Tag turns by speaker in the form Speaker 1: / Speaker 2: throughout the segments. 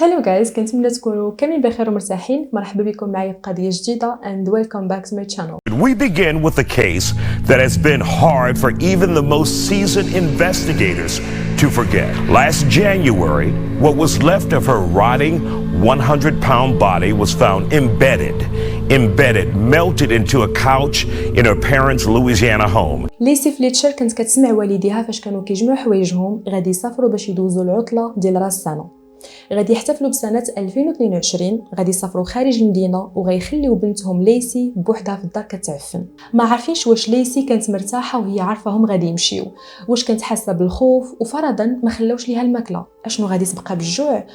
Speaker 1: Hello guys, كنتمنى تكونوا كاملين بخير ومرتاحين. مرحبا بكم معايا في قضية جديدة and welcome back to my channel.
Speaker 2: We begin with a case that has been hard for even the most seasoned investigators to forget. Last January, what was left of her rotting 100-pound body was found embedded, melted into a couch in her parents' Louisiana home.
Speaker 1: ليسي فليتشر كانت كتسمع والديها فاش كانوا كيجمعوا حوايجهم غادي يسافروا باش يدوزوا العطلة ديال راس السنة. غادي يحتفلوا بسنة 2022، غادي يسافروا خارج المدينة وغيخليو بنتهم ليسي بوحدها في الدار كتعفن. ما عارفينش واش ليسي كانت مرتاحة وهي عارفاهم غادي يمشيو، واش كانت حاسة بالخوف وفرضا ما خلاوش ليها الماكلة، اشنو غادي تبقى بالجوع؟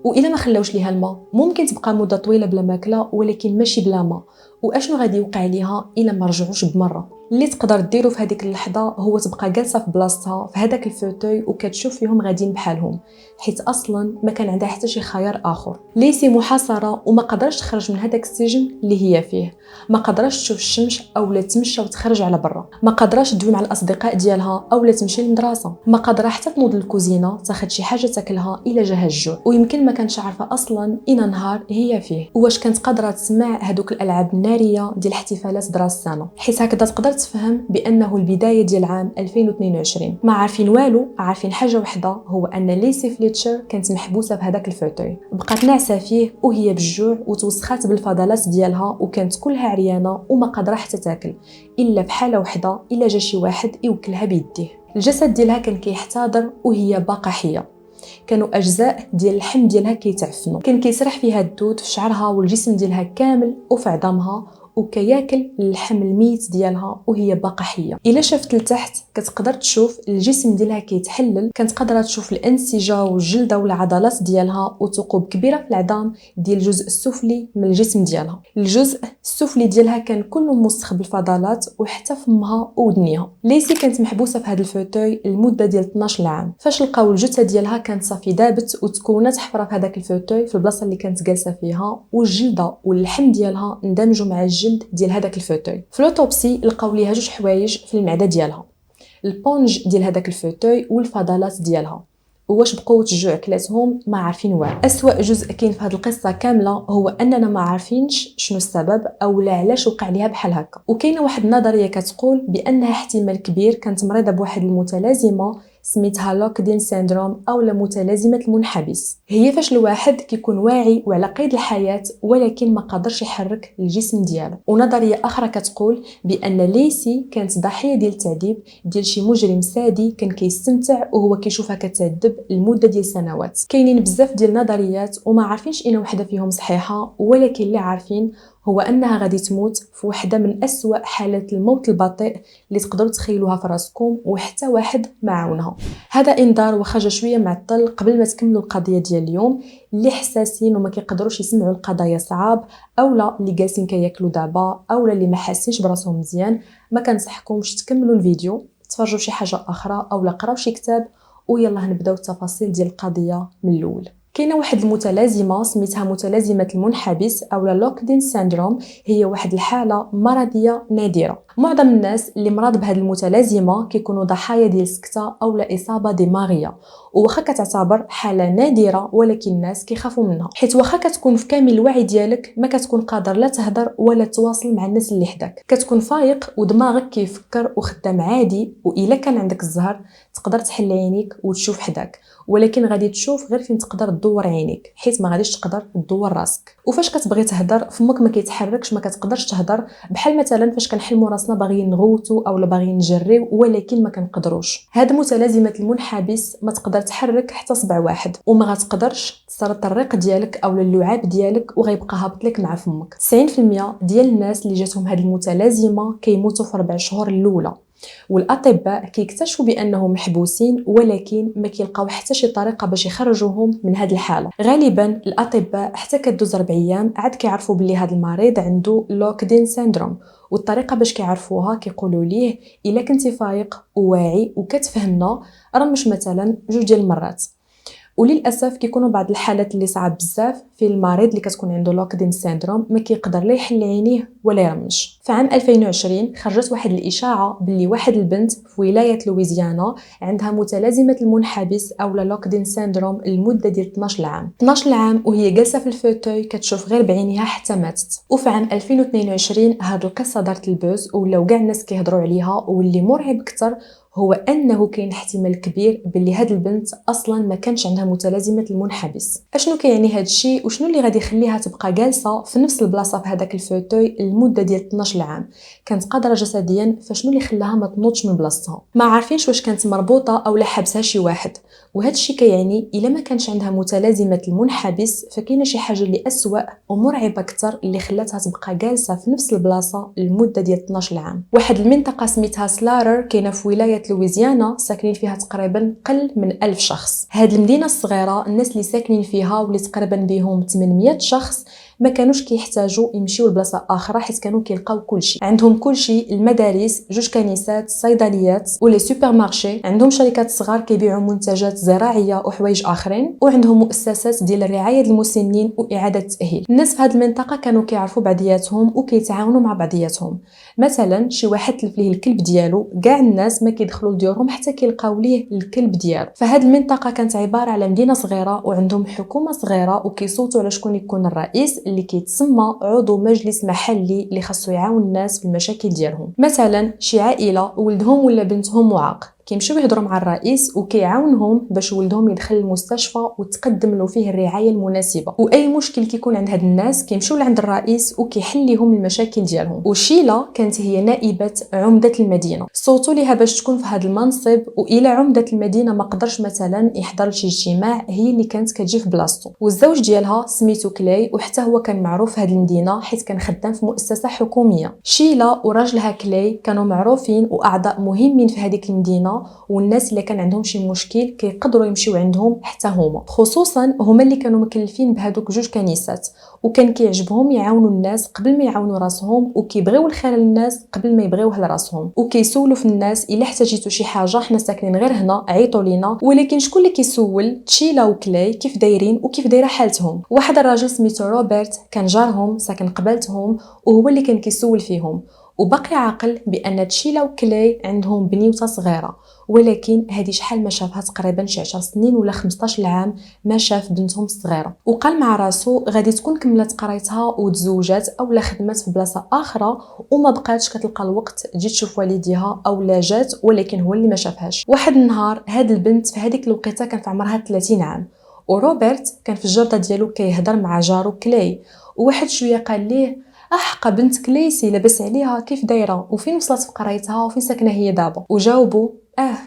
Speaker 1: وإلا ما خلاوش ليها الماء ممكن تبقى مدة طويلة بلا ماكلة ولكن ماشي بلا ماء، واشنو غادي يوقع ليها إلا ما رجعوش بمرة؟ اللي تقدر ديرو في هذيك اللحظة هو تبقى جالسة في بلاصتها في هذاك الفوتوي وكتشوف فيهم غاديين بحالهم، حيت اصلا ما كان عندها حتى شي خيار اخر. ليسي محاصرة وما قدرش تخرج من هذاك السجن اللي هي فيه، ما قدرش تشوف الشمس اولا تمشى وتخرج على برا، ما قدرش تدوي مع الاصدقاء ديالها اولا تمشي للمدرسة، ما قدرها حتى تنوض للكوزينه تاخذ شي حاجه تاكلها الا جاها الجوع، ويمكن ما كانش عارفه اصلا اين نهار هي فيه، واش كانت قادره تسمع هذوك الالعاب الناريه ديال احتفالات دراس السنه، حيت هكذا تقدر تفهم بانه البدايه ديال عام 2022. ما عارفين والو، عارفين حاجه وحده، هو ان ليسي فليتشر كانت محبوسه في هذاك الفوتوي، بقات ناعسه فيه وهي بالجوع وتوسخات بالفضلات ديالها وكانت كلها عريانه وما قادره حتى تاكل الا في حاله وحده، الا جا شي واحد يوكلها بيديه. الجسد ديالها كان كيحتضر وهي باقا حيه، كانوا اجزاء ديال اللحم ديالها كيتعفنوا، كان كيسرح فيها الدود في شعرها والجسم ديالها كامل وفي عظامها، وكياكل اللحم الميت ديالها وهي باقا حيه. الا شفت لتحت كتقدر تشوف الجسم ديالها كيتحلل، كانت قادره تشوف الانسجه والجلده والعضلات ديالها وثقوب كبيره في العظام ديال الجزء السفلي من الجسم ديالها. الجزء السفلي ديالها كان كله مسخ بالفضلات وحتى فمها ودنيها. ليسي كانت محبوسه في هذا الفوتوي لمده ديال 12 عام. فاش لقاو الجثه ديالها كانت صافي دابت وتكونات حفره في هذاك الفوتوي في البلاصه اللي كانت جالسه فيها، والجلده واللحم ديالها اندمجوا مع الجلد ديال هذاك الفوتوي. في لوتوبسي لقاو ليها جوج حوايج في المعده ديالها، البونج ديال هذاك الفوتوي والفضلات ديالها، واش بقوه الجوع كلاتهم ما عارفين والو. اسوأ جزء كاين في هذه القصه كامله هو اننا ما عارفينش شنو السبب او لا علاش وقع ليها بحال هكا. وكاينه واحد النظريه كتقول بانها احتمال كبير كانت مريضه بواحد المتلازمه سميتها لوكدين سيندروم او متلازمه المنحبس. هي فاش الواحد كيكون واعي وعلى قيد الحياه ولكن ما قادرش يحرك الجسم ديالو. ونظريه اخرى كتقول بان ليسي كانت ضحيه ديال التعذيب ديال شي مجرم سادي كان كيستمتع وهو كيشوفها كتعذب لمده ديال سنوات. كاينين بزاف ديال النظريات وما عارفينش اين وحده فيهم صحيحه، ولكن اللي عارفين هو انها غادي تموت في وحده من اسوأ حالات الموت البطيء اللي تقدروا تخيلوها في راسكم وحتى واحد ما عاونها. هذا انذار وخرج شويه معطل قبل ما تكملوا القضيه ديال اليوم. اللي حساسين وما كيقدروش يسمعوا القضايا صعاب اولا اللي جالسين كياكلوا دابا اولا اللي ما حاسينش براسهم مزيان، ما كنصحكمش تكملوا الفيديو، تفرجوا شي حاجه اخرى اولا قراو شي كتاب، ويلا نبداو التفاصيل ديال القضيه من الاول. كاينه واحد المتلازمه سميتها متلازمه المنحبس او لوكدين سيندروم. هي واحد الحاله مرضيه نادره. معظم الناس اللي مرض بهذه المتلازمه كيكونوا ضحايا ديال سكته او اصابه دماغيه، وواخا كتعتبر حاله نادره ولكن الناس كيخافوا منها، حيت واخا كتكون في كامل الوعي ديالك ما كتكون قادر لا تهضر ولا تواصل مع الناس اللي حداك، كتكون فايق ودماغك كيفكر وخدام عادي، والا كان عندك الزهر تقدر تحل عينيك وتشوف حداك، ولكن غادي تشوف غير فين تقدر تدور عينيك حيت ما غاديش تقدر تدور راسك. وفاش كتبغي تهضر فمك ما كيتحركش، ما كتقدرش تهضر، بحال مثلا فاش كنحلموا راسنا باغيين نغوتوا اولا باغيين نجريو ولكن ما كنقدروش. هاد متلازمه المنحبس ما تقدر تحرك حتى صبع واحد، وما غتقدرش تسرط الريق ديالك اولا اللعاب ديالك وغيبقى هابط لك مع فمك. 90% ديال الناس اللي جاتهم هاد المتلازمه كيموتوا في 4 شهور الاولى، والاطباء كيكتشفوا بانهم محبوسين ولكن ما كيلقاو حتى شي طريقه باش يخرجوهم من هذه الحاله. غالبا الاطباء حتى كدوز 4 ايام عاد كيعرفوا بلي هذا المريض عنده لوكدين سيندروم، والطريقه باش كيعرفوها كيقولوا ليه الا كنتي فايق وواعي وكتفهمنا رمش مثلا 2 ديال المرات، وللاسف كيكونوا بعض الحالات اللي صعب بزاف في المريض اللي كتكون عنده لوكدين سيندروم ما كيقدر لا يحل عينيه ولا يرمش. في عام 2020 خرجت واحد الاشاعه باللي واحد البنت في ولايه لويزيانا عندها متلازمه المنحبس او لوكدين سيندروم لمده ديال 12 عام 12 عام وهي جالسه في الفوتوي كتشوف غير بعينيها حتى ماتت. وفي عام 2022 هاد القصه دارت البوز ولاو كاع الناس كيهضروا عليها. واللي مرعب اكثر هو انه كاين احتمال كبير باللي هاد البنت اصلا ما كانش عندها متلازمه المنحبس. اشنو كيعني هاد الشيء وشنو اللي غادي يخليها تبقى جالسه في نفس البلاصه في هذاك الفوتوي لمده ديال 12 عام؟ كانت قادره جسديا، فشنو اللي خلاها ما تنوضش من بلاصتها؟ ما عارفينش واش كانت مربوطه او لا حبسها شي واحد. وهذا الشيء كيعني الا ما كانش عندها متلازمه المنحبس فكاينه شي حاجه اللي اسوأ ومرعبه اكثر اللي خلاتها تبقى جالسه في نفس البلاصه لمده ديال 12 عام. واحد المنطقه سميتها سلارر كاينه في ولايه لويزيانا ساكنين فيها تقريبا قل من 1000 شخص. هاد المدينه الصغيره الناس اللي ساكنين فيها واللي تقريبا بهم 800 شخص ما كانوش كيحتاجوا يمشيو لبلاصه اخرى حيت كانوا كيلقاو كلشي. عندهم كلشي، المدارس، جوج كنيسات، صيدليات ولي سوبر مارشي، عندهم شركات صغار كيبيعوا منتجات زراعيه وحوايج اخرين، وعندهم مؤسسات ديال الرعايه المسنين واعاده التاهيل. الناس في هذه المنطقه كانوا كيعرفوا بعضياتهم وكيتعاونوا مع بعضياتهم. مثلا شي واحد تلف ليه الكلب ديالو كاع الناس ما كيدخلوا لديورهم حتى كيلقاو ليه الكلب ديالو. فهاد المنطقه كانت عباره على مدينه صغيره وعندهم حكومه صغيره وكيصوتوا على شكون يكون الرئيس اللي كيتسمى عضو مجلس محلي اللي خاصو يعاون الناس في المشاكل ديالهم. مثلا شي عائله ولدهم ولا بنتهم معاق كيمشيو يهضروا مع الرئيس وكيعاونهم باش ولدهم يدخل المستشفى وتقدم له فيه الرعايه المناسبه. واي مشكل كيكون عند هاد الناس كيمشيو لعند الرئيس وكيحل لهم المشاكل ديالهم. وشيلا كانت هي نائبه عمده المدينه، صوتوا ليها باش تكون في هاد المنصب. والى عمده المدينه ما قدرش مثلا يحضر لشي اجتماع هي اللي كانت كتجي في بلاصتو. والزوج ديالها سميتو كلاي وحتى هو كان معروف في هاد المدينه حيت كان خدام في مؤسسه حكوميه. شيلا وراجلها كلاي كانوا معروفين واعضاء مهمين في هذيك المدينه، والناس اللي كان عندهم شي مشكل كيقدروا يمشيو عندهم حتى هما، خصوصا هما اللي كانوا مكلفين بهذوك جوج كنيسات. وكان كيعجبهم يعاونوا الناس قبل ما يعاونوا راسهم، وكيبغيو الخير للناس قبل ما يبغيوه لراسهم، وكيسولوا في الناس الا احتاجيتوا شي حاجه حنا ساكنين غير هنا عيطوا لينا. ولكن شكون اللي كيسول؟ تشيلا وكلاي كيف دايرين وكيف دايره حالتهم. واحد الراجل سميتو روبرت كان جارهم ساكن قبالتهم وهو اللي كان كيسول فيهم، وبقي عاقل بان تشيلا وكلاي عندهم بنيوته صغيره. ولكن هذه شحال ما شافها تقريبا شي 10 سنين ولا 15 عام ما شاف بنتهم الصغيره. وقال مع راسو غادي تكون كملت قرايتها وتزوجات او لا خدمات في بلاصه اخرى وما بقاتش كتلقى الوقت تجي تشوف والديها او لا جات، ولكن هو اللي ما شافهاش. واحد النهار هاد البنت في هذيك الوقيته كان في عمرها 30 عام، وروبرت كان في الجرده ديالو كيهضر مع جارو كلاي. وواحد شويه قال ليه احقا بنت كليسي لاباس عليها كيف دايره وفين وصلت في قرايتها وفين ساكنه هي دابا؟ وجاوبوا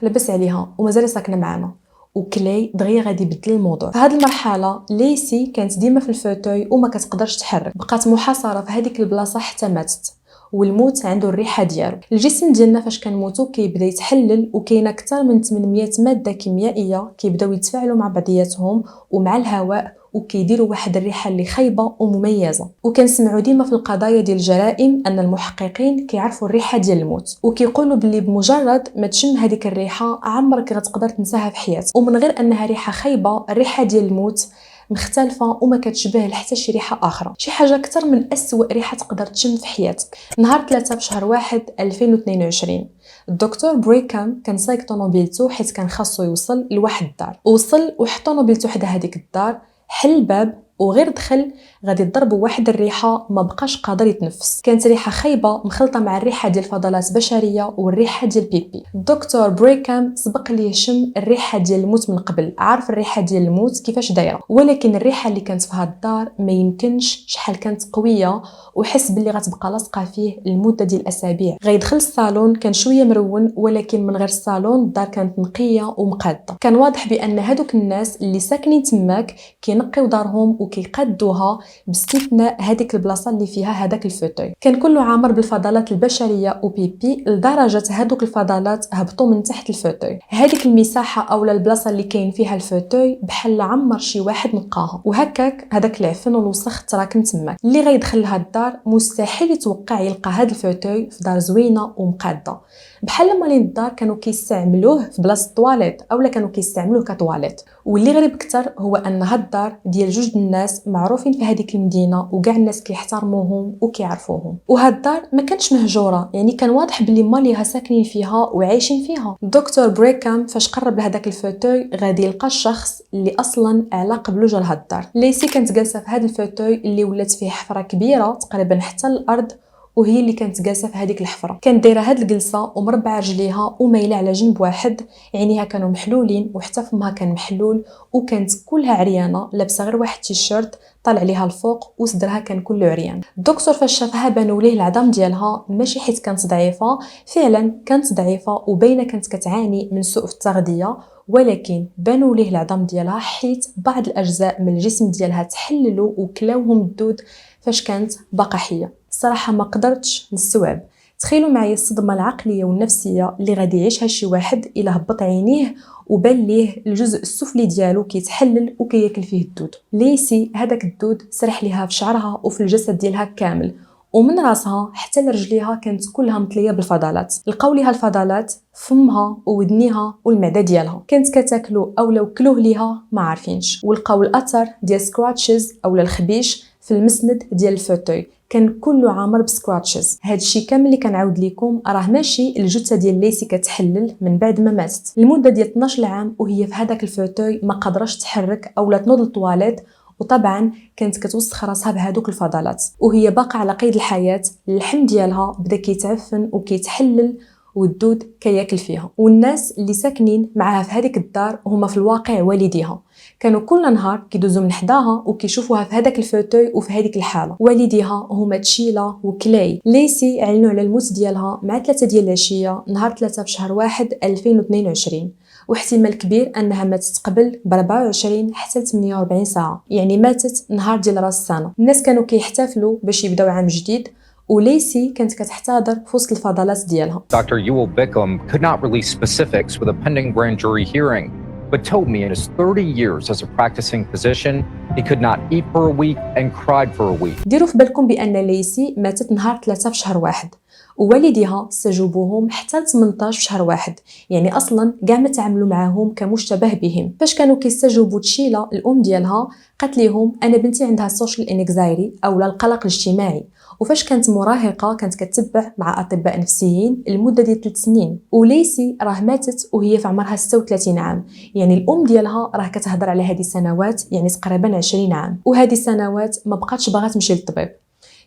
Speaker 1: لاباس عليها ومازال ساكنه معنا. وكلاي دغيا غادي يبدل الموضوع. في هذه المرحله ليسي كانت ديما في الفوتوي وما كتقدرش تحرك، بقات محاصره في هذيك البلاصه حتى ماتت. والموت عنده الريحه ديالو. الجسم ديالنا فاش كنموتو كيبدا يتحلل وكاين اكثر من 800 ماده كيميائيه كيبداو يتفاعلوا مع بعضياتهم ومع الهواء وكيديروا واحد الريحه اللي خايبه ومميزه. وكنسمعوا ديما في القضايا ديال الجرائم ان المحققين كيعرفوا الريحه ديال الموت وكيقولوا باللي بمجرد ما تشم هذيك الريحه عمرك غتقدر تنساها في حياتك. ومن غير انها ريحه خايبه، الريحه ديال الموت مختلفه وما كتشبه لحتى شي ريحه اخرى، شي حاجه اكثر من اسوء ريحه تقدر تشم في حياتك. نهار 3 بشهر 1 2022 الدكتور بريكام كان سايق طوموبيلته حيت كان خاصو يوصل لواحد الدار. وصل وحط طوموبيلته حدا هذيك الدار، حل الباب وغير دخل غادي يضربوا واحد الريحه ما بقاش قادر يتنفس. كانت ريحه خايبه مخلطه مع الريحه ديال فضلات بشريه والريحه ديال بيبي. الدكتور بريكام سبق ليه يشم الريحه ديال الموت من قبل، عارف الريحه ديال الموت كيفاش دايره، ولكن الريحه اللي كانت في هاد الدار ما يمكنش شحال كانت قويه، وحس باللي غتبقى لاصقه فيه لمده ديال الاسابيع. غيدخل الصالون كان شويه مرون، ولكن من غير الصالون الدار كانت نقيه ومقاده. كان واضح بان هادوك الناس اللي ساكنين تماك كينقيو دارهم وكيقادوها باستثناء هذيك البلاصه اللي فيها هذاك الفوتوي. كان كله عامر بالفضلات البشريه وبيبي لدرجه هذوك الفضلات هبطوا من تحت الفوتوي. هذيك المساحه اولا البلاصه اللي كاين فيها الفوتوي بحال عمر شي واحد نقاها، وهكاك هذاك العفن والوسخ تراكم تماك. اللي غيدخل لهاد الدار مستحيل يتوقع يلقى هذا الفوتوي في دار زوينه ومقاده، بحال مالين الدار كانوا كيستعملوه في بلاصه الطواليت اولا كانوا كيستعملوه كطواليت. واللي غريب اكثر هو ان هاد الدار ديال جوج الناس معروفين في هذيك المدينه وكاع الناس كيحترموهم وكيعرفوهم. وهاد الدار ما كانتش مهجوره، يعني كان واضح بلي ماليها ساكنين فيها وعايشين فيها. الدكتور بريكام فاش قرب لهداك الفوتوي غادي يلقى الشخص اللي اصلا على قبلو جا لهاد الدار. ليسي كانت جالسه في هاد الفوتوي اللي ولات فيه حفره كبيره تقريبا حتى الارض، وهي اللي كانت جالسه في هذيك الحفره. كانت دايره هاد الجلسه ومربعه رجليها ومايله على جنب واحد، عينيها كانوا محلولين وحتى فمها كان محلول، وكانت كلها عريانه، لابسه غير واحد تيشيرت طالع ليها الفوق وصدرها كان كله عريان. الدكتور فاش شافها بانوا ليه العظام ديالها، ماشي حيت كانت ضعيفه، فعلا كانت ضعيفه وباينه كانت كتعاني من سوء في التغذيه، ولكن بانوا ليه العظام ديالها حيت بعض الاجزاء من الجسم ديالها تحللوا وكلاوهم الدود فاش كانت باقا حيه. الصراحه ما قدرتش نستوعب. تخيلوا معايا الصدمه العقليه والنفسيه اللي غادي يعيشها شي واحد الا هبط عينيه وبان ليه الجزء السفلي ديالو كيتحلل وكياكل فيه الدود. ليسي هذاك الدود سرح ليها في شعرها وفي الجسد ديالها كامل، ومن راسها حتى لرجليها كانت كلها مطليه بالفضلات. لقاو ليها الفضلات فمها وودنيها والمعده ديالها، كانت كتاكلو او لو كلوه ليها ما عارفينش. ولقاو الاثر ديال سكراتشز اولا الخبيش في المسند ديال الفوتوي، كان كله عامر بسكراتشز. هادشي كامل اللي كنعاود لكم راه ماشي الجثه ديال ليسي كتحلل من بعد ما ماتت لمده ديال 12 عام وهي في هذاك الفوتوي، ما قادراش تحرك اولا تنوض للطواليت، وطبعا كانت كتوسخ راسها بهذوك الفضلات وهي باقا على قيد الحياه. اللحم ديالها بدا كيتعفن وكيتحلل والدود كياكل فيها. والناس اللي ساكنين معاها في هذيك الدار هما في الواقع والديها، كانوا كل نهار كيدوزوا من حداها وكيشوفوها في هذاك الفوتوي وفي هذيك الحاله. والديها هما تشيلا وكلاي. ليسي اعلنوا على الموت ديالها مع 3 ديال العشيه نهار 3 بشهر 1 2022، واحتمال كبير انها ماتت قبل ب 24 حتى 48 ساعه، يعني ماتت نهار ديال راس السنه. الناس كانوا كيحتفلوا باش يبداو عام جديد، وليسي كانت كتحتضر في وسط الفضلات ديالها.
Speaker 3: Dr. Ewell Bickham could not release specifics with a pending grand jury hearing, but told me in his 30 years as a practicing physician, he could not eat for a week and cried for a week.
Speaker 1: ديروا في بالكم بان ليسي ماتت نهار 3 في شهر 1 ووالديها استجوبوهم حتى 18 في شهر 1، يعني اصلا كاع ما تعاملوا معاهم كمشتبه بهم. فاش كانوا كيستجوبوا تشيلا الام ديالها قالت لهم انا بنتي عندها سوشيال انكزايري اولا القلق الاجتماعي، وفاش كانت مراهقه كانت كتتبع مع اطباء نفسيين لمده ديال 3 سنين. وليسي راه ماتت وهي في عمرها 36 عام، يعني الام ديالها راه كتهضر على هذه السنوات يعني تقريبا 20 عام، وهذه السنوات ما بقاتش باغا تمشي للطبيب.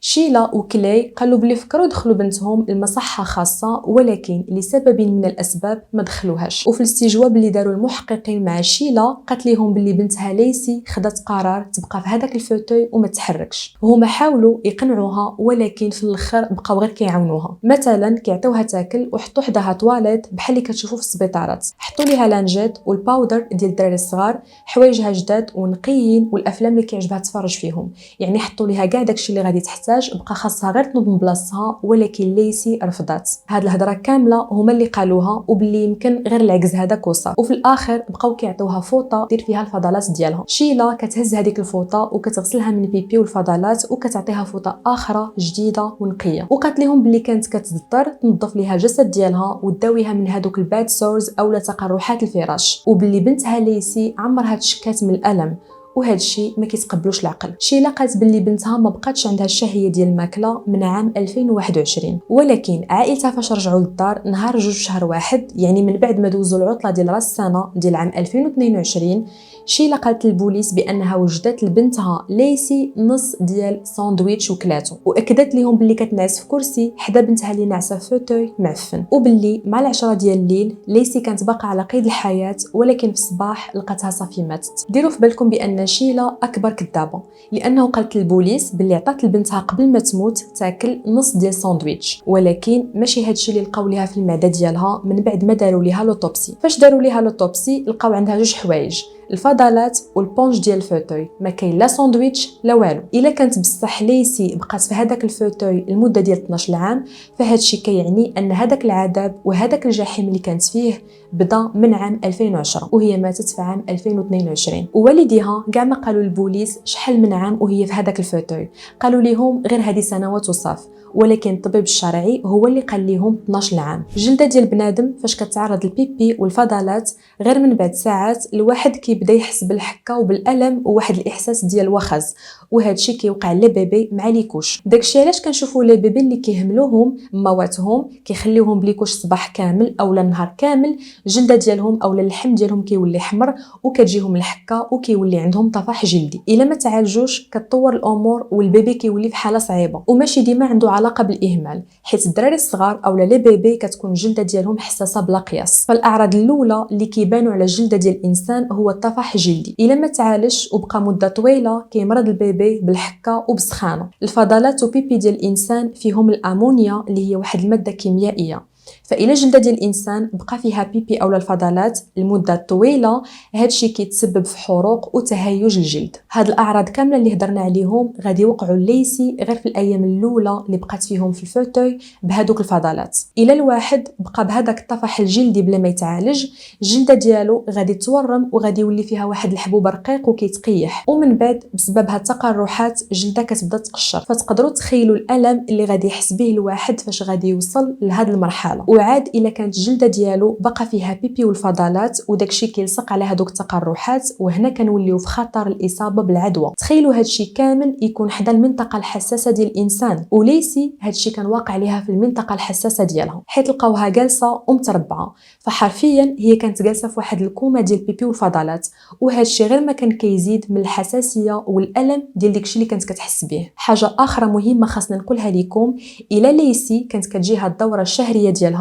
Speaker 1: شيلا وكلاي قالوا بلي فكروا يدخلوا بنتهم المصحة خاصة، ولكن لسبب من الأسباب ما دخلوهاش. وفي الاستجواب اللي داروا المحققين مع شيلا قالت لهم بلي بنتها ليسي خدت قرار تبقى في هذاك الفوتوي وما تحركش. هما حاولوا يقنعوها ولكن في الاخر بقاو غير كيعاونوها، مثلا كيعطيوها تاكل وحطوا حداها تواليت بحال اللي كتشوفوا في السبيطارات، حطوا ليها لانجيت والباودر ديال الدراري الصغار، حوايجها جداد ونقيين والافلام اللي كيعجبها تفرج فيهم، يعني حطوا ليها كاع داكشي اللي غادي تحتاج، بقى خاصها غير تنوض من بلاصتها. ولكن ليسي رفضات. هاد الهضره كامله هما اللي قالوها وباللي يمكن غير العجز هذاك وصل. وفي الاخر بقاو كيعطيوها فوطه دير فيها الفضلات ديالها. شيلا كتهز هذيك الفوطه وكتغسلها من البيبي والفضلات وكتعطيها فوطه اخرى جديده ونقيه، وقالت لهم باللي كانت كتضطر تنظف ليها الجسد ديالها وتداويها من هذوك الباد سورز اولا تقرحات الفراش، وباللي بنتها ليسي عمرها تشكات من الالم، وهذا الشيء ما كيتقبلوش العقل. شيلا قالت باللي بنتها ما بقاتش عندها الشهيه ديال الماكله من عام 2021، ولكن عائلتها فاش رجعوا للدار نهار 2 شهر 1 يعني من بعد ما دوزوا العطله ديال راس السنه ديال عام 2022، شيلا قالت للبوليس بانها وجدت لبنتها ليسي نص ديال ساندويتش وكلاتو، واكدت لهم باللي كتنعس في كرسي حدا بنتها اللي ناعسه في فوتوي معفن، وباللي مع 10 ديال الليل ليسي كانت باقا على قيد الحياه، ولكن في الصباح لقاتها صافي ماتت. ديروا في بالكم بان شيلا اكبر كذابه، لانه قالت للبوليس باللي عطات لبنتها قبل ما تموت تاكل نص ديال ساندويتش، ولكن ماشي هادشي اللي لقاو ليها في المعده ديالها من بعد ما داروا ليها لوطوبسي. فاش داروا ليها لوطوبسي لقاو عندها 2 حوايج، الفضلات والبونج ديال الفوتوي، ما كاين لا ساندويتش لا والو. الا كانت بصح ليسي بقات في هذاك الفوتوي المده ديال 12 عام، فهاد الشيء كيعني ان هذاك العذاب وهذاك الجحيم اللي كانت فيه بدا من عام 2010 وهي ماتت في عام 2022. ووالديها كاع ما قالوا للبوليس شحال من عام وهي في هذاك الفوتوي، قالوا لهم غير هذه سنوات وصاف، ولكن الطبيب الشرعي هو اللي قال لهم 12 عام. الجلده ديال بنادم فاش كتعرض للبيبي والفضلات غير من بعد ساعات الواحد كيبدا يحس بالحكه وبالالم وواحد الاحساس ديال الوخز، وهذا الشيء كيوقع لبيبي مع ليكوش. داكشي علاش كنشوفوا لي بيبي اللي كيهملوهم مواتهم كيخليوهم بليكوش صباح كامل اولا النهار كامل، الجلده ديالهم اولا اللحم ديالهم كيولي حمر وكتجيهم الحكه وكيولي عندهم طفح جلدي. الا ما تعالجوش كتطور الامور والبيبي كيولي في حاله صعيبه، وماشي ديما عنده علاقه بالاهمال، حيت الدراري الصغار اولا لي بيبي كتكون الجلده ديالهم حساسه بلا قياس. فالاعراض الاولى اللي كيبانوا على الجلده ديال الانسان هو الطفح الجلدي. الا ما تعالجش وبقى مده طويله كيمرض البيبي بالحكه وبسخانه. الفضلات وبيبي ديال الانسان فيهم الامونيا اللي هي واحد الماده كيميائيه، فإلا الجلده ديال الانسان بقى فيها بيبي اولا الفضلات لمده طويله هادشي كيتسبب في حروق وتهيج الجلد. هاد الاعراض كامله اللي هضرنا عليهم غادي يوقعوا ليسي غير في الايام الاولى اللي بقات فيهم في الفوتوي بهادوك الفضلات. الا الواحد بقى بهذاك الطفح الجلدي بلا ما يتعالج الجلده ديالو غادي تورم وغادي يولي فيها واحد الحبوب رقيق وكيتقيح، ومن بعد بسبب هاد التقرحات الجلده كتبدا تقشر. فتقدروا تخيلوا الالم اللي غادي يحس به الواحد فاش غادي يوصل لهاد المرحله. وعاد الا كانت الجلده ديالو بقى فيها بيبي والفضلات وداكشي كيلصق على هادوك التقرحات، وهنا كنوليو في خطر الاصابه بالعدوى. تخيلوا هادشي كامل يكون حدا المنطقه الحساسه ديال الانسان، وليسي هادشي كان واقع ليها في المنطقه الحساسه ديالها، حيت لقاوها جالسه ومتربعه. فحرفيا هي كانت جالسه في واحد الكومه ديال بيبي والفضلات، وهادشي غير ما كان كيزيد من الحساسيه والالم ديال داكشي اللي كانت كتحس به. حاجه اخرى مهمه خاصنا نقولها لكم، الا ليسي كانت كتجيها الدوره الشهريه ديالها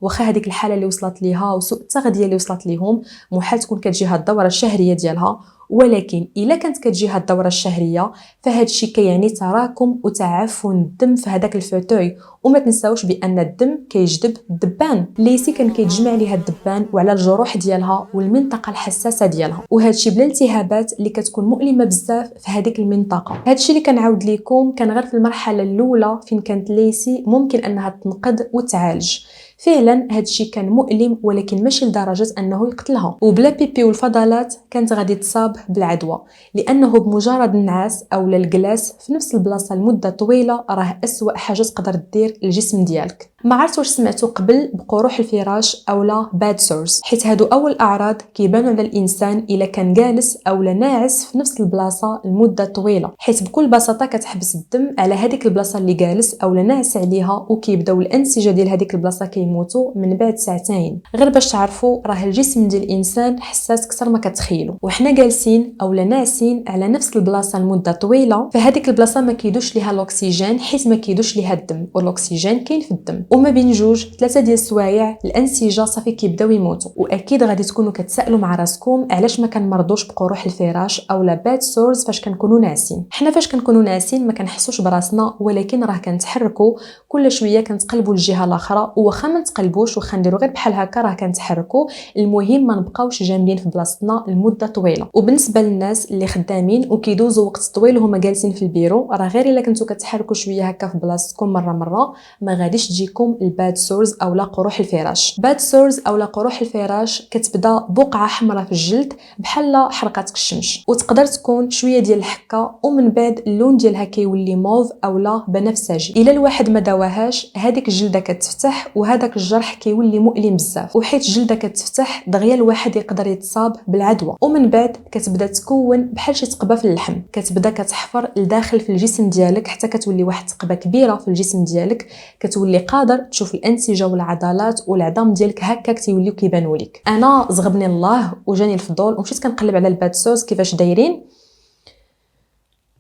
Speaker 1: واخا هذيك الحاله اللي وصلت ليها وسوء التغذيه اللي وصلت ليهم محال تكون كتجيها الدوره الشهريه ديالها، ولكن الا كانت كتجيها الدوره الشهريه فهاد الشيء كيعني تراكم وتعفن الدم في هذاك الفوتوي. وما تنساوش بان الدم كيجذب الدبان. ليسي كان كيتجمع ليها الدبان وعلى الجروح ديالها والمنطقه الحساسه ديالها، وهذا الشيء بلا التهابات اللي كتكون مؤلمه بزاف في هذيك المنطقه. هذا الشيء اللي كنعاود لكم كان غير في المرحله الاولى فين كانت ليسي ممكن انها تنقذ وتعالج. فعلا هذا الشيء كان مؤلم ولكن ماشي لدرجه انه يقتلها. وبلا بيبي والفضلات كانت غادي تصاب بالعدوى، لانه بمجرد النعاس اولا الجلاس في نفس البلاصه لمده طويله راه اسوا حاجه تقدر دير الجسم ديالك. ما عرفت واش سمعتوا قبل بقروح الفراش اولا باد سورز، حيت هادو اول اعراض كيبانوا على الانسان الا كان جالس اولا ناعس في نفس البلاصه لمده طويله، حيت بكل بساطه كتحبس الدم على هذيك البلاصه اللي جالس اولا ناعس عليها وكيبداو الانسجه ديال هذيك البلاصه كيموتوا من بعد ساعتين. غير باش تعرفوا راه الجسم ديال الانسان حساس اكثر ما كتخيلوا، وحنا جالسين اولا ناعسين على نفس البلاصه لمده طويله فهذيك البلاصه ما كيدوش ليها الاكسجين حيت ما كيدوش ليها الدم، والاكسجين كاين في الدم، وما بين جوج 3 ديال السوايع الانسجه صافي كيبداو يموتوا. واكيد غادي تكونوا كتسالوا مع راسكم علاش ما كنمرضوش بقروح الفراش اولا باد سورز فاش كنكونوا ناعسين. حنا فاش كنكونوا ناعسين ما كنحسوش براسنا ولكن راه كنتحركوا كل شويه، كنتقلبوا للجهه الاخرى، وخا ما نتقلبوش وخا نديروا غير بحال هكا راه كنتحركوا. المهم ما نبقاوش جامدين في بلاصتنا لمده طويله. وبالنسبه للناس اللي خدامين وكيدوزوا وقت طويل وهما جالسين في البيرو راه غير الا كنتو كتحركوا شويه هكا في بلاصتكم مره ما غاديش تجيكم الباد سورز اولا قروح الفراش. باد سورز اولا قروح الفراش كتبدا بقعه حمراء في الجلد بحال حرقاتك الشمس، وتقدر تكون شويه ديال الحكه ومن بعد اللون ديالها كيولي موف اولا بنفسجي. الا الواحد ما داواهاش هذيك الجلده كتفتح وهذاك الجرح كيولي مؤلم بزاف، وحيت الجلده كتفتح دغيا الواحد يقدر يتصاب بالعدوى. ومن بعد كتبدا تكون بحال شي تقبه في اللحم، كتبدا كتحفر لداخل في الجسم ديالك حتى كتولي واحد تقبه كبيره في الجسم ديالك، كتولي قادر تشوف الانسجه والعضلات والعظام ديالك هكا كيوليو كيبانوا لك. انا زغبني الله وجاني الفضول ومشيت كنقلب على الباد سورز كيفاش دايرين،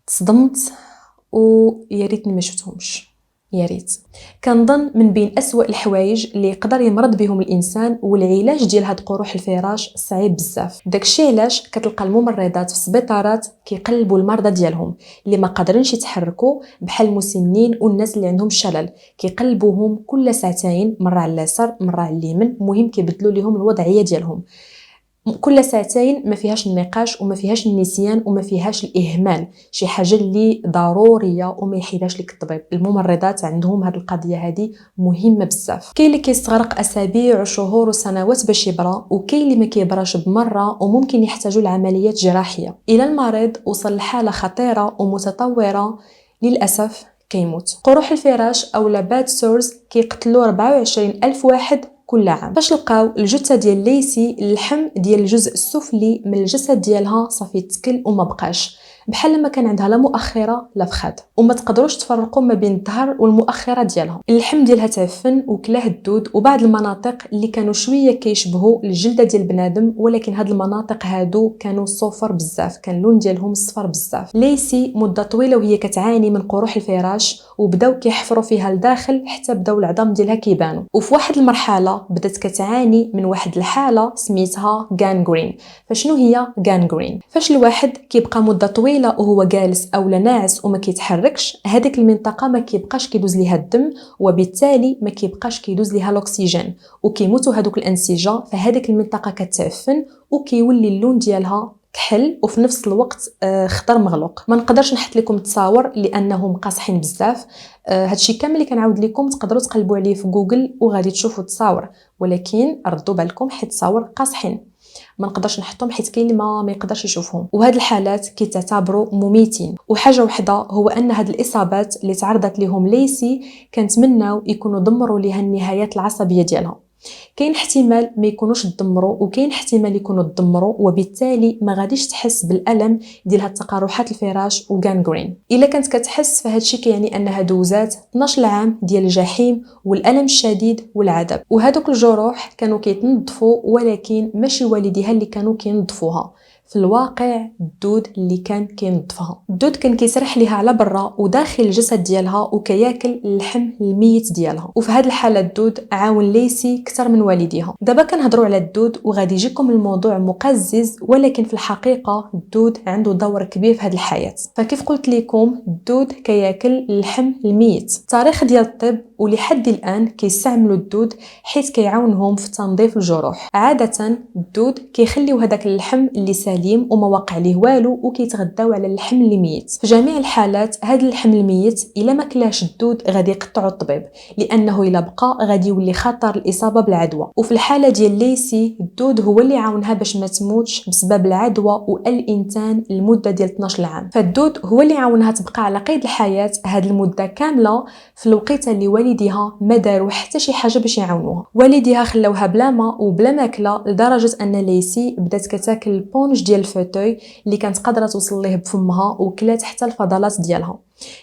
Speaker 1: تصدمت ويا ريتني ما شفتهمش. يا ريت. كنظن من بين أسوأ الحوايج اللي يقدر يمرض بهم الانسان والعلاج ديال هاد قروح الفراش صعيب بزاف. داكشي علاش كتلقى الممرضات في السبيطارات كيقلبوا المرضى ديالهم اللي ما قادرينش يتحركوا بحال المسنين والناس اللي عندهم شلل، كيقلبوهم كل ساعتين، مره على اليسار مره على اليمين، المهم كيبدلوا لهم الوضعيه ديالهم كل ساعتين. ما فيهاش النقاش وما فيهاش النسيان وما فيهاش الاهمال، شي حاجه اللي ضروريه وما يحيدهاش لك الطبيب. الممرضات عندهم هذه القضيه هذه مهمه بزاف. كاين اللي كيستغرق اسابيع وشهور وسنوات باش يبرى، وكاين اللي ما كيبراش بمره وممكن يحتاجوا لعمليات جراحيه. الى المريض وصل لحاله خطيره ومتطوره للاسف كيموت. قروح الفراش اولا باد سورز كيقتلوا 24,000 واحد كل عام. فاش لقاو الجثه ديال ليسي اللحم ديال الجزء السفلي من الجسد ديالها صافي تكل وما بقاش، بحال ما كان عندها لا مؤخره لا فخذ، وما تقدروش تفرقوا ما بين الظهر والمؤخره ديالها. اللحم ديالها تعفن وكلاه الدود وبعض المناطق اللي كانوا شويه كيشبهوا الجلده ديال بنادم، ولكن هاد المناطق هادو كانوا صفر بزاف، كان اللون ديالهم صفر بزاف. ليسي مده طويله وهي كتعاني من قروح الفراش، وبداو كيحفروا فيها لداخل حتى بداو العظام ديالها كيبانوا. وفي واحد المرحله بدات كتعاني من واحد الحاله سميتها غانغرين. فشنو هي غانغرين؟ فاش الواحد كيبقى مده طويله وهو جالس او ناعس وما كيتحركش، هذيك المنطقه ما كيبقاش كيدوز ليها الدم، وبالتالي ما كيبقاش كيدوز ليها الاكسجين، وكيموتوا هذوك الانسجه، فهذيك المنطقه كتعفن وكيولي اللون ديالها كحل وفي نفس الوقت خضر مغلوق. ما نقدرش نحط لكم التصاور لانهم قاصحين بزاف. هادشي كامل اللي كنعاود لكم تقدروا تقلبوا عليه في جوجل وغادي تشوفوا التصاور، ولكن ردوا بالكم حيت التصاور قاصحين، ما نقدرش نحطهم حيت كاين اللي ما يقدرش يشوفهم. وهاد الحالات كيتعتبروا مميتين. وحاجه وحده هو ان هاد الاصابات اللي تعرضت لهم ليسي كنتمناو يكونوا دمروا ليها النهايات العصبيه ديالها. كاين احتمال ما يكونوش تدمروا وكاين احتمال يكونوا تدمروا، وبالتالي ما غاديش تحس بالالم ديال هاد تقرحات الفراش وغانغرين. الا كانت كتحس فهاد الشيء كيعني انها دوزات 12 عام ديال الجحيم والالم الشديد والعذاب. وهذوك الجروح كانوا كيتنظفوا، ولكن ماشي والديها اللي كانوا كينظفوها، في الواقع الدود اللي كان كينظفها. الدود كان كيسرح ليها على برا وداخل الجسد ديالها وكياكل اللحم الميت ديالها. وفي هذه الحاله الدود عاون ليسي اكثر من والديها. دابا كنهضروا على الدود وغادي يجيكم الموضوع مقزز، ولكن في الحقيقه الدود عنده دور كبير في هذه الحياه. فكيف قلت لكم الدود كياكل اللحم الميت. التاريخ ديال الطب ولحد الان كيستعملوا الدود حيت كيعاونهم في تنظيف الجروح. عاده الدود كيخليو هذاك اللحم اللي سليم وما واقع ليه والو وكيتغداو على اللحم اللي ميت. في جميع الحالات هذا اللحم الميت الا ما كلاش الدود غادي يقطعوا الطبيب، لانه الا بقى غادي يولي خطر الاصابه بالعدوى. وفي الحاله ديال ليسي الدود هو اللي عاونها باش ما تموتش بسبب العدوى والانتان لمده ديال 12 عام. فالدود هو اللي عاونها تبقى على قيد الحياه هذه المده كامله، في الوقيته اللي والديها ما داروا حتى شي حاجه باش يعاونوها. والديها خلاوها بلا ما وبلا ماكله، لدرجه ان ليسي بدات كتاكل البونج ديال الفوتوي اللي كانت قادره توصل ليه بفمها، وكلات حتى الفضلات ديالها،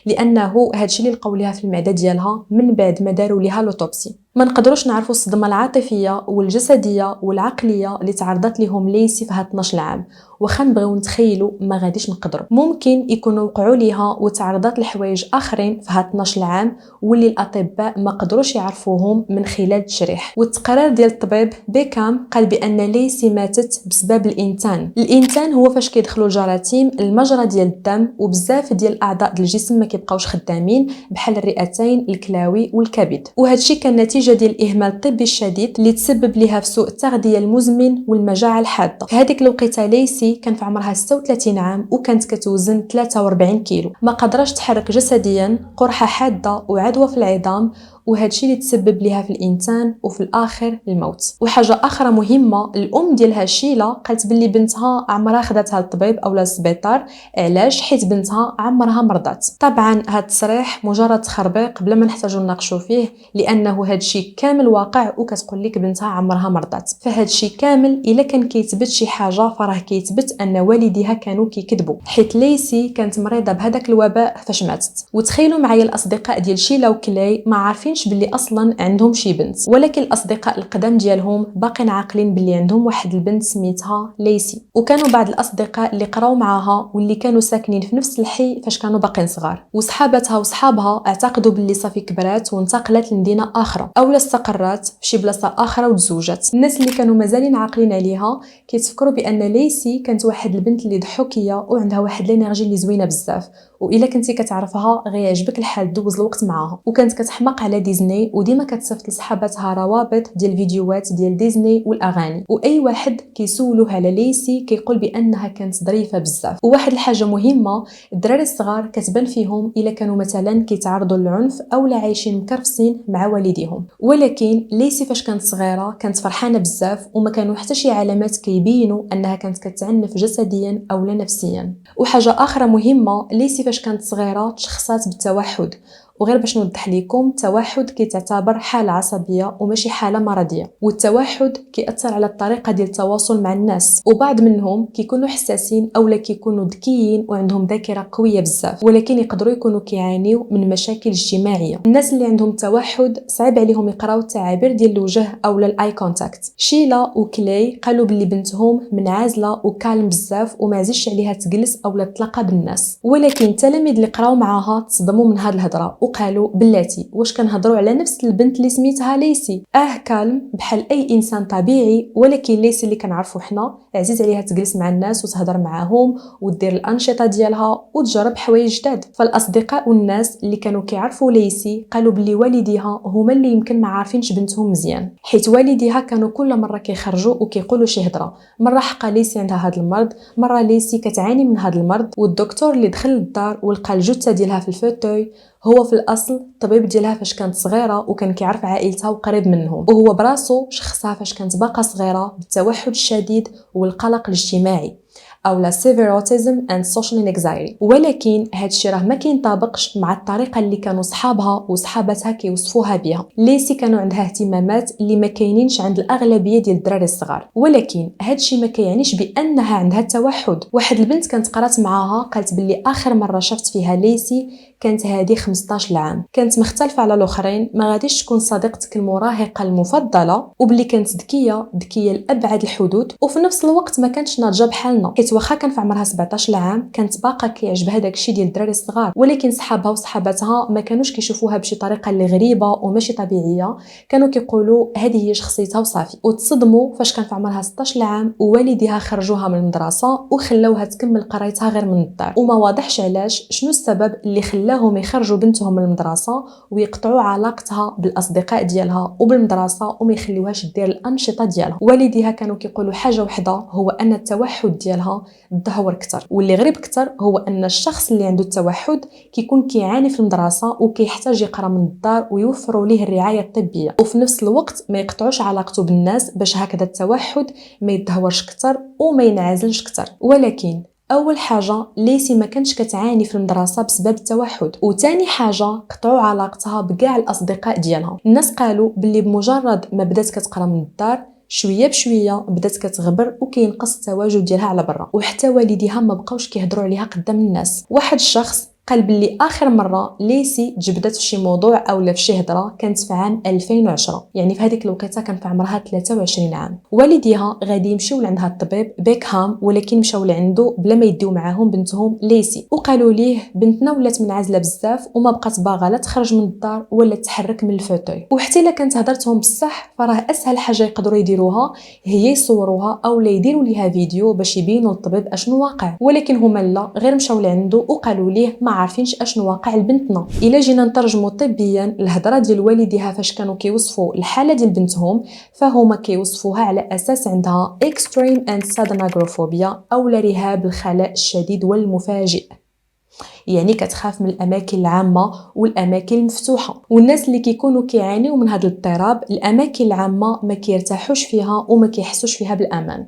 Speaker 1: لانه هادشي اللي لقاو ليها في المعده ديالها من بعد ما داروا ليها لوطوبسي. ما نقدروش نعرفوا الصدمه العاطفيه والجسديه والعقليه اللي تعرضت لهم ليسي في هاد 12 عام، واخا نبغيو نتخيلوا ما غاديش نقدروا. ممكن يكونوا وقعوا ليها وتعرضت لحوايج اخرين في هاد 12 عام واللي الاطباء ما قدروش يعرفوهم من خلال التشريح. والتقرير ديال الطبيب بيكام قال بان ليسي ماتت بسبب الانتان. الانتان هو فاش كيدخلوا الجراثيم المجرى ديال الدم، وبزاف ديال الاعضاء ديال الجسم ما كيبقاوش خدامين بحال الرئتين الكلاوي والكبد. وهادشي كان نتيجه ديال الاهمال الطبي الشديد اللي تسبب ليها في سوء التغذيه المزمن والمجاعه الحاده. في هذيك الوقيته ليسي كان في عمرها 36 عام وكانت كتوزن 43 كيلو، ما قدرش تحرك جسديا، قرحه حاده وعدوى في العظام، وهادشي اللي تسبب ليها في الانسان وفي الاخر الموت. وحاجه اخرى مهمه، الام ديالها شيله قالت باللي بنتها عمرها خداتها للطبيب او للسبيطار. علاش؟ حيت بنتها عمرها مرضات. طبعا هاد التصريح مجرد تخربيق بلا ما نحتاجوا نناقشوا فيه، لانه هادشي كامل واقع وكتقول لك بنتها عمرها مرضات. فهادشي كامل الا كان كيثبت شي حاجه فراه كيثبت ان والديها كانوا كيكذبوا، حيت ليسي كانت مريضه بهذاك الوباء فاش ماتت. وتخيلوا معايا الاصدقاء ديال شيلا وكلاي ما عارفين باللي اصلا عندهم شي بنت، ولكن الاصدقاء القدام ديالهم باقين عاقلين باللي عندهم واحد البنت سميتها ليسي. وكانوا بعض الاصدقاء اللي قراو معاها واللي كانوا ساكنين في نفس الحي فاش كانوا باقين صغار، وصحابتها وصحابها اعتقدوا باللي صافي كبرات وانتقلت لمدينه اخرى اولا استقرت في شي بلاصه اخرى وتزوجت. الناس اللي كانوا مازالين عاقلين عليها كيتفكروا بان ليسي كانت واحد البنت اللي ضحوكيه وعندها واحد الانرجي اللي زوينه بزاف، والا كنتي كتعرفها غيعجبك الحال دوز الوقت معاها. وكانت كتحماق على ديزني وديما كتصيفط لصحاباتها روابط ديال الفيديوهات ديال ديزني والاغاني، واي واحد كيسولوه على ليسي كيقول بانها كانت ظريفه بزاف. وواحد الحاجه مهمه، الدراري الصغار كتبان فيهم الا كانوا مثلا كيتعرضوا للعنف او لا عايشين مكرفسين مع والديهم، ولكن ليسي فاش كانت صغيره كانت فرحانه بزاف وما كانوا حتى شي علامات كيبينوا انها كانت كتعنف جسديا او لا نفسيا. وحاجه اخرى مهمه، ليسي فاش كانت صغيره تشخصات بالتوحد، وغير باش نوضح لكم، التوحد كيتعتبر حالة عصبية وماشي حالة مرضية، والتوحد كيأثر على الطريقة ديال التواصل مع الناس، وبعض منهم كيكونوا حساسين اولا كيكونوا ذكيين وعندهم ذاكرة قوية بزاف، ولكن يقدروا يكونوا كيعانيو من مشاكل اجتماعية. الناس اللي عندهم توحد صعب عليهم يقراو التعابير ديال الوجه اولا الاي كونتاكت. شيلا وكلاي قالوا باللي بنتهم منعزلة وكالم بزاف وما عزيزش عليها تجلس اولا تلاقى بالناس، ولكن التلاميذ اللي قراو معاها تصدموا من هاد الهضره وقالوا بلاتي واش كنهضروا على نفس البنت اللي سميتها ليسي؟ كالم بحال اي انسان طبيعي، ولكن ليسي اللي كنعرفوا حنا عزيز عليها تجلس مع الناس وتهضر معاهم ودير الانشطه ديالها وتجرب حوايج جداد. فالاصدقاء والناس اللي كانوا كيعرفوا ليسي قالوا باللي والديها هما اللي يمكن ما عارفينش بنتهم مزيان، حيت والديها كانوا كل مره كيخرجوا وكيقولوا شي هضره، مره حقا ليسي عندها هاد المرض، مره ليسي كتعاني من هاد المرض. والدكتور اللي دخل للدار ولقى الجثه ديالها في الفوتوي هو في الاصل الطبيب ديالها فاش كانت صغيره وكان كيعرف عائلتها وقريب منهم، وهو براسو شخصها فاش كانت باقا صغيره بالتوحد الشديد والقلق الاجتماعي او severe autism and social anxiety. ولكن هاد الشيء راه ما كينطابقش مع الطريقه اللي كانوا صحابها وصحاباتها كيوصفوها بها. ليسي كانوا عندها اهتمامات اللي ما كاينينش عند الاغلبيه ديال الدراري الصغار، ولكن هاد الشيء ما كيعنيش بانها عندها التوحد. واحد البنت كانت قرات معاها قالت باللي اخر مره شفت فيها ليسي كانت هذه 15 عام، كانت مختلفه على الاخرين، ما غاديش تكون صديقتك المراهقه المفضله، وبلي كانت ذكيه لابعد الحدود، وفي نفس الوقت ما كانتش ناضجه بحالنا، حيت واخا كان في عمرها 17 عام كانت باقا كيعجبها داكشي ديال الدراري الصغار، ولكن صحابها وصحاباتها ما كانوش كيشوفوها بشي طريقه اللي غريبه وماشي طبيعيه، كانوا كيقولوا هذه هي شخصيتها وصافي. وتصدموا فاش كان في عمرها 16 عام ووالديها خرجوها من المدرسه وخلاوها تكمل قرايتها غير من الدار، وما واضحش علاش شنو السبب اللي خلاهم يخرجوا بنتهم من المدرسه ويقطعوا علاقتها بالاصدقاء ديالها وبالمدرسه وما يخليوهاش دير الانشطه ديالها. والديها كانوا كيقولوا حاجه وحده، هو ان التوحد ديالها تدهور كتر، واللي غريب كتر هو ان الشخص اللي عنده التوحد كيكون كيعاني في المدرسه وكيحتاج يقرا من الدار ويوفروا ليه الرعايه الطبيه، وفي نفس الوقت ما يقطعوش علاقته بالناس باش هكذا التوحد ما يتدهورش كتر وما ينعزلش كتر. ولكن اول حاجه ليسي ما كانتش كتعاني في المدرسه بسبب التوحد، وثاني حاجه قطعوا علاقتها بكاع الاصدقاء ديالها. الناس قالوا باللي بمجرد ما بدات كتقرا من الدار شويه بشويه بدات كتغبر وكينقص التواجد ديالها على برا، وحتى والديها ما بقاوش كيهضروا عليها قدام الناس. واحد الشخص قال باللي اخر مره ليسي جبدت في شي موضوع اولا في شي هضره كانت في عام 2010، يعني في هذيك الوقيته كان في عمرها 23 عام. والديها غادي يمشيو لعندها الطبيب بيكهام، ولكن مشاو لعندو بلا ما يديو معاهم بنتهم ليسي، وقالوا ليه بنتنا ولات منعزله بزاف وما بقات باغا لا تخرج من الدار ولا تحرك من الفوتوي، وحتى الا كانت هضرتهم بصح فراه اسهل حاجه يقدروا يديروها هي يصوروها اولا يديروا ليها فيديو باش يبينوا للطبيب اشنو واقع. ولكن هما لا، غير مشاو لعندو وقالوا ليه ما عارفينش اشنو واقع لبنتنا. الا جينا نترجموا طبيا الهضره ديال والديها فاش كانوا كيوصفوا الحاله ديال بنتهم، فهما كيوصفوها على اساس عندها extreme and sudden agoraphobia او رهاب الخلاء الشديد والمفاجئ، يعني كتخاف من الاماكن العامه والاماكن المفتوحه. والناس اللي كيكونوا كيعانيوا من هذا الاضطراب الاماكن العامه ما كيرتاحوش فيها وما كيحسوش فيها بالامان،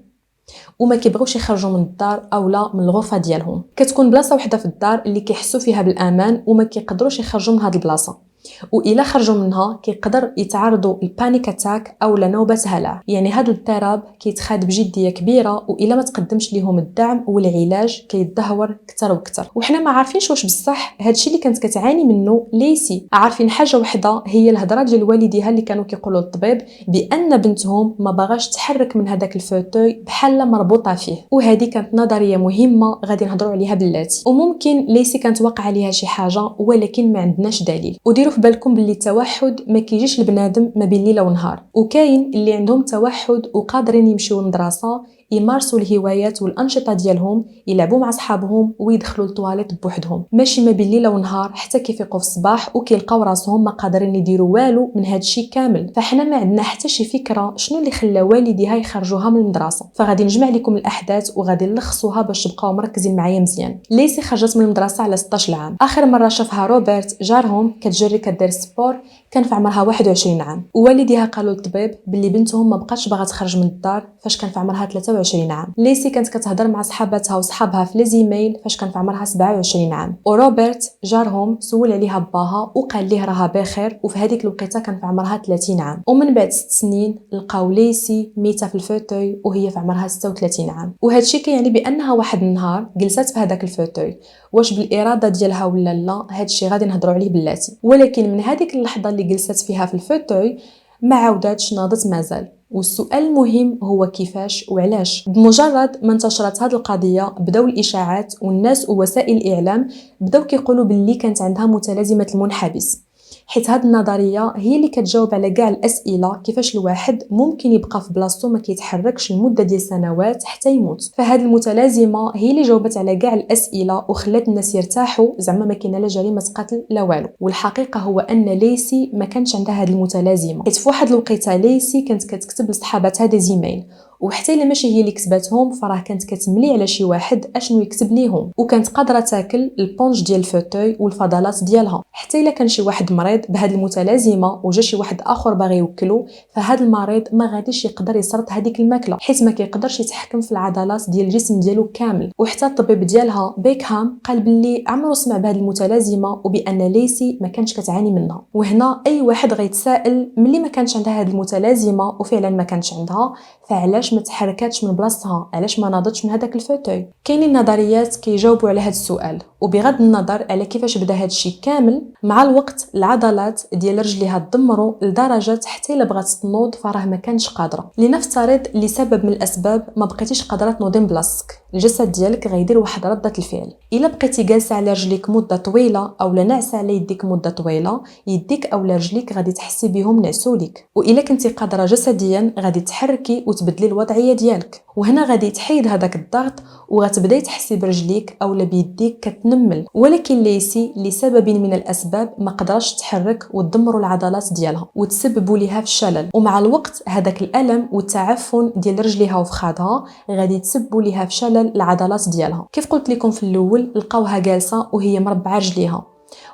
Speaker 1: وما كيبغوش يخرجوا من الدار اولا من الغرفه ديالهم. كتكون بلاصه وحده في الدار اللي كيحسوا فيها بالامان وما كيقدروش يخرجوا من هذه البلاصه، والا خرجوا منها كيقدر يتعرضوا للبانيك اتاك او لنوبه هلع. يعني هذا الاضطراب كيتخاد بجديه كبيره، والا ما تقدمش ليهم الدعم والعلاج كيتدهور اكثر واكثر. وحنا ما عارفينش واش بصح هادشي اللي كانت كتعاني منه ليسي. عارفين حاجه وحده هي الهضره ديال والديها اللي كانوا كيقولوا للطبيب بان بنتهم ما باغاش تحرك من هذاك الفوتوي بحال مربوطه فيه، وهذه كانت نظريه مهمه غادي نهضروا عليها بلاتي. وممكن ليسي كانت واقع عليها شي حاجه ولكن ما عندناش دليل. وديروا في بالكم باللي التوحد ما كيجيش لبنادم ما بين ليله ونهار، وكاين اللي عندهم توحد وقادرين يمشيو للمدرسه يمارسوا الهوايات والانشطه ديالهم، يلعبوا مع اصحابهم ويدخلوا للطواليت بوحدهم، ماشي ما بين ليله ونهار حتى كيفيقوا في الصباح وكيلقاو راسهم ما قادرين يديروا والو من هذا الشيء كامل. فاحنا ما عندنا حتى شي فكره شنو اللي خلى والديها يخرجوها من المدرسه. فغادي نجمع لكم الاحداث وغادي نلخصوها باش تبقاو مركزين معايا مزيان. ليسي خرجت من المدرسه على 16 عام. اخر مره شافها روبرت جارهم كتجري كدير سبور كان في عمرها 21 عام، ووالديها قالوا للطبيب باللي بنتهم ما بقاتش باغا تخرج من الدار فاش كان في عمرها 23 25 عام. ليسي كانت كتهضر مع صحاباتها وصحابها في ليزيميل فاش كان في عمرها 27 عام، وروبرت جارهم سول عليها باها وقال ليه راها بخير، وفي هذيك الوقيته كان في عمرها 30 عام. ومن بعد 6 سنين لقاو ليسي ميته في الفوتوي وهي في عمرها 36 عام. وهذا الشيء كيعني بانها واحد النهار جلست في هذاك الفوتوي، واش بالاراده ديالها ولا لا هذا الشيء غادي نهضروا عليه بلاتي. ولكن من هذيك اللحظه اللي جلست فيها في الفوتوي ما عاوداتش ناضت مازال. والسؤال المهم هو كيفاش وعلاش. بمجرد ما انتشرت هذه القضيه بداو الاشاعات، والناس ووسائل الاعلام بداو كيقولوا باللي كانت عندها متلازمه المنحبس، حيت هذه النظريه هي اللي كتجاوب على كاع الاسئله كيفاش الواحد ممكن يبقى في بلاصتو ما كيتحركش لمده ديال سنوات حتى يموت. فهذه المتلازمه هي اللي جاوبت على كاع الاسئله وخلات الناس يرتاحوا، زعما ما كاينه لا جريمه قتل لا والو. والحقيقه هو ان ليسي ما كانش عندها هذه المتلازمه، حيت في واحد الوقيته ليسي كانت كتكتب لصحاباتها دي زيميل، وحتى الا ماشي هي اللي كتباتهم فراه كانت كتملي على شي واحد اشنو يكتب ليهم، وكانت قادره تاكل البونج ديال الفوتوي والفضلات ديالها. حتى الا كان شي واحد مريض بهذه المتلازمه وجا شي واحد اخر باغي يوكلو، فهذا المريض ما غاديش يقدر يسرط هذيك الماكله، حيت ما كيقدرش يتحكم في العضلات ديال الجسم ديالو كامل. وحتى الطبيب ديالها بيكهام قال باللي عمرو سمع بهذه المتلازمه وبان ليسي ما كانتش كتعاني منها. وهنا اي واحد غيتسائل ملي ما كانش عندها هذه المتلازمه وفعلا ما كانش عندها، فعلاش ما تحركاتش من بلاصتها؟ علاش ما ناضتش من هذاك الفوتوي؟ كاينين نظريات كيجاوبوا على هذا السؤال، وبغض النظر على كيفاش بدا هذا الشيء كامل، مع الوقت العضلات ديال رجليها تدمروا لدرجه حتى الا بغات تنوض فراه ما كانش قادره. لنفترض لسبب من الاسباب ما بقيتيش قادره تنوضي من بلاصتك، الجسد ديالك غيدير واحد رده الفعل. الا بقيتي جالسه على رجليك مده طويله او ناعسه على يديك مده طويله، يديك او رجليك غادي تحسي بهم نعسولك. والا كنتي قادره جسديا غادي تحركي وتبدلي الوضعيه ديالك، وهنا غادي تحيد هذاك الضغط وغتبداي تحسي برجليك او بيديك كتنمل. ولكن ليسي لسبب من الاسباب ما قدرش تحرك وتدمروا العضلات ديالها وتسببوا ليها في الشلل، ومع الوقت هذاك الالم والتعفن ديال رجليها وفخادها غادي تسببوا ليها في شلل العضلات ديالها. كيف قلت لكم في الاول لقاوها جالسه وهي مربعه رجليها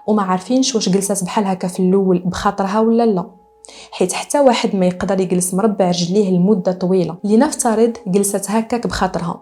Speaker 1: وما عارفينش واش جلسات بحال هكا في الاول بخاطرها ولا لا، حيت حتى واحد ما يقدر يجلس مربع رجليه لمده طويله. لنفترض جلست هكاك بخاطرها،